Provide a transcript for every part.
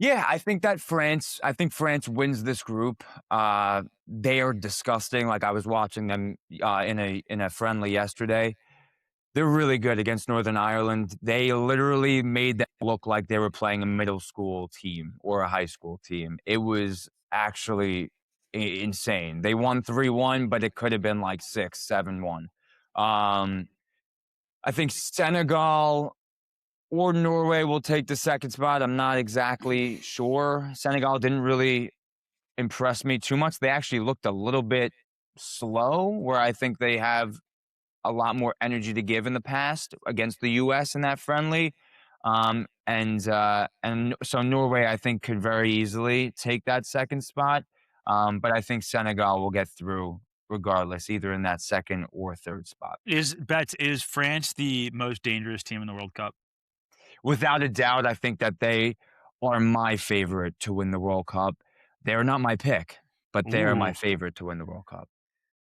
Yeah, I think France wins this group. They are disgusting. Like I was watching them in a friendly yesterday. They're really good against Northern Ireland. They literally made them look like they were playing a middle school team or a high school team. It was actually insane. They won 3-1, but it could have been like 6-7-1. Um, I think Senegal or Norway will take the second spot. I'm not exactly sure. Senegal didn't really impress me too much. They actually looked a little bit slow, where I think they have a lot more energy to give in the past against the US in that friendly. And so Norway, I think, could very easily take that second spot. But I think Senegal will get through regardless, either in that second or third spot. Is France the most dangerous team in the World Cup? Without a doubt, I think that they are my favorite to win the World Cup. They're not my pick, but they are my Ooh. favorite to win the World Cup.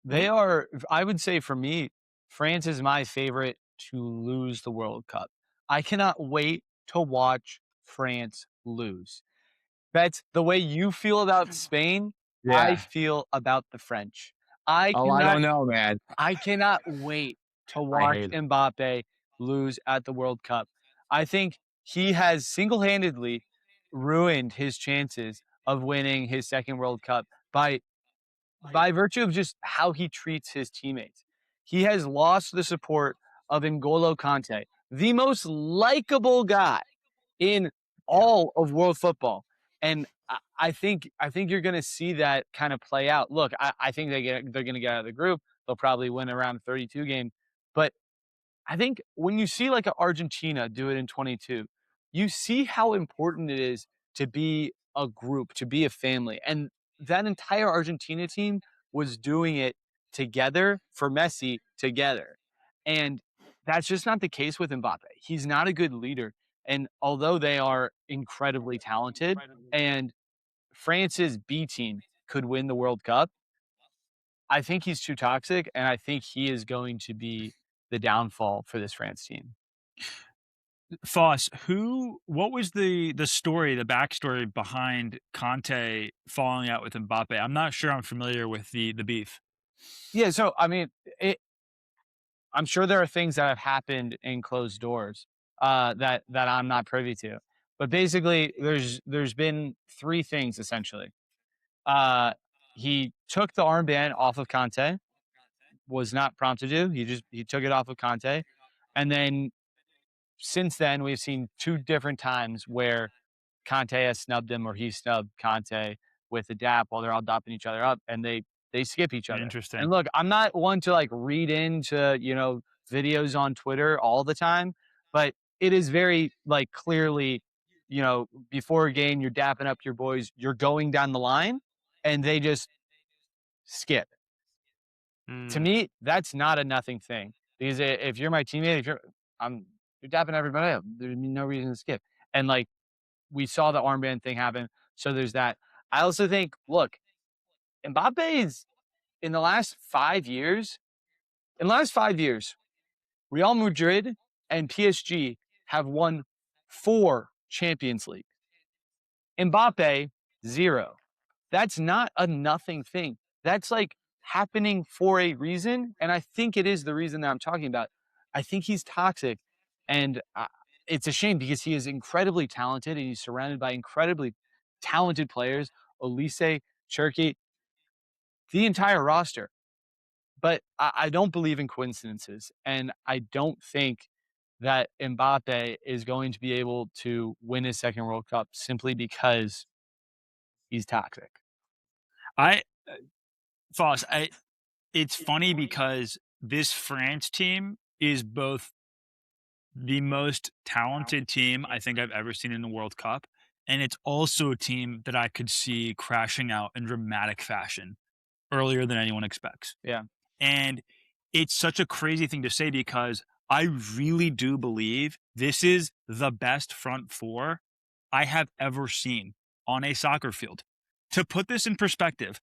They are, I would say for me, France is my favorite to lose the World Cup. I cannot wait to watch France lose. That's the way you feel about Spain, I Yeah. feel about the French. I Oh, I cannot don't know, man. I cannot wait to I watch hate it. Mbappe lose at the World Cup. I think he has single-handedly ruined his chances of winning his second World Cup by virtue of just how he treats his teammates. He has lost the support of N'Golo Kante, the most likable guy in Yeah. all of world football. And I think you're going to see that kind of play out. Look, I think they're going to get out of the group. They'll probably win around a 32 game. But I think when you see like a Argentina do it in 22, you see how important it is to be a group, to be a family. And that entire Argentina team was doing it together for Messi together. And that's just not the case with Mbappe. He's not a good leader. And although they are incredibly talented and France's B team could win the World Cup, I think he's too toxic, and I think he is going to be the downfall for this France team. Foss, what was the story, the backstory behind Conte falling out with Mbappe? I'm not sure I'm familiar with the beef. Yeah, so I mean, I'm sure there are things that have happened in closed doors that I'm not privy to, but basically, there's been three things essentially. Uh, he took the armband off of Conte, was not prompted to. He took it off of Conte, and then since then we've seen two different times where Conte has snubbed him or he snubbed Conte with a dap while they're all dapping each other up and they skip each other. And Interesting. look, I'm not one to like read into, videos on Twitter all the time, but it is very like clearly, before a game you're dapping up your boys, you're going down the line and they just skip. To Mm. me, that's not a nothing thing because if you're my teammate, if you're dapping everybody up, there's no reason to skip. And like we saw the armband thing happen. So there's that. I also think, look, Mbappe is in the last 5 years, in the last 5 years, Real Madrid and PSG have won 4 Champions League. Mbappe, zero. That's not a nothing thing. That's like happening for a reason. And I think it is the reason that I'm talking about. I think he's toxic. And it's a shame because he is incredibly talented and he's surrounded by incredibly talented players. Olise, Cherky, the entire roster. But I don't believe in coincidences. And I don't think that Mbappe is going to be able to win his second World Cup simply because he's toxic. I Foss, it's funny because this France team is both the most talented team I think I've ever seen in the World Cup, and it's also a team that I could see crashing out in dramatic fashion earlier than anyone expects. Yeah. And it's such a crazy thing to say because I really do believe this is the best front four I have ever seen on a soccer field. To put this in perspective,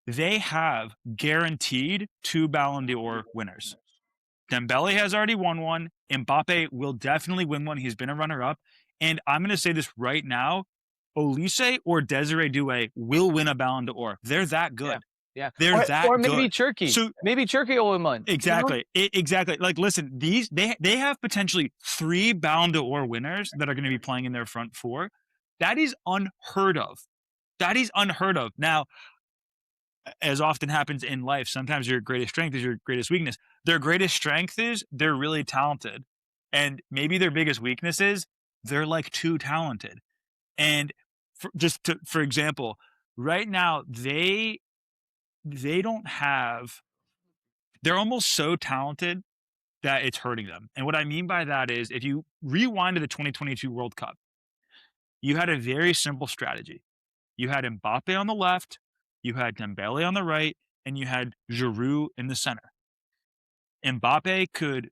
they have guaranteed two Ballon d'Or winners. Dembele has already won one. Mbappe will definitely win one. He's been a runner up. And I'm going to say this right now. Olise or Desiree Doué will win a Ballon d'Or. They're that Yeah. good. Yeah. They're that Or maybe good. Turkey. So Maybe Turkey will win one. exactly. Exactly. Like, listen, they have potentially 3 Ballon d'Or winners that are going to be playing in their front four. That is unheard of. That is unheard of. Now, as often happens in life, sometimes your greatest strength is your greatest weakness. Their greatest strength is they're really talented. And maybe their biggest weakness is they're like too talented. And for example, right now they don't have they're almost so talented that it's hurting them. And what I mean by that is if you rewind to the 2022 World Cup, you had a very simple strategy. You had Mbappe on the left, you had Dembele on the right, and you had Giroud in the center. Mbappe could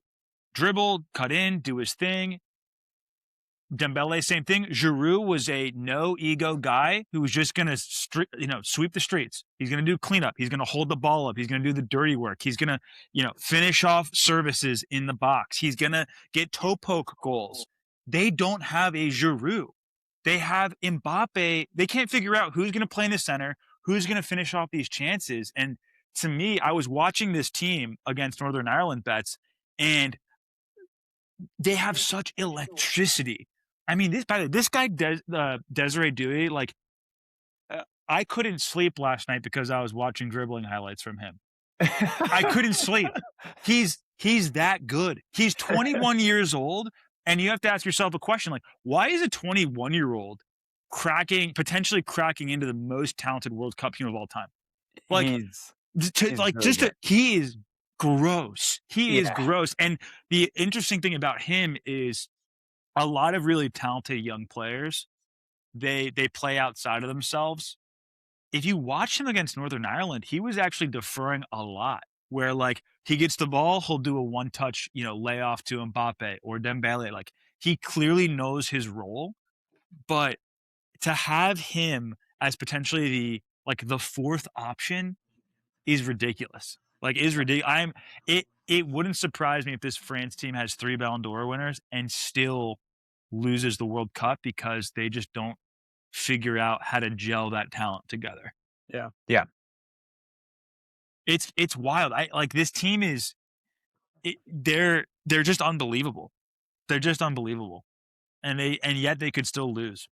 dribble, cut in, do his thing. Dembele, same thing. Giroud was a no ego guy who was just going to sweep the streets. He's going to do cleanup. He's going to hold the ball up. He's going to do the dirty work. He's going to, finish off services in the box. He's going to get toe poke goals. They don't have a Giroud. They have Mbappe. They can't figure out who's going to play in the center, who's going to finish off these chances. And to me, I was watching this team against Northern Ireland bets, and they have such electricity. I mean, this guy, Desiree Doué, like, I couldn't sleep last night because I was watching dribbling highlights from him. I couldn't sleep. He's that good. He's 21 years old, and you have to ask yourself a question, like, why is a 21-year-old potentially cracking into the most talented World Cup team of all time? Like, he is gross. He is gross. And the interesting thing about him is a lot of really talented young players, they play outside of themselves. If you watch him against Northern Ireland, he was actually deferring a lot, where like he gets the ball, he'll do a one-touch, layoff to Mbappe or Dembele. Like, he clearly knows his role, but to have him as potentially the fourth option is ridiculous. Like, is ridiculous. It wouldn't surprise me if this France team has 3 Ballon d'Or winners and still loses the World Cup because they just don't figure out how to gel that talent together. Yeah. Yeah. It's wild. This team is they're just unbelievable. They're just unbelievable. And yet they could still lose.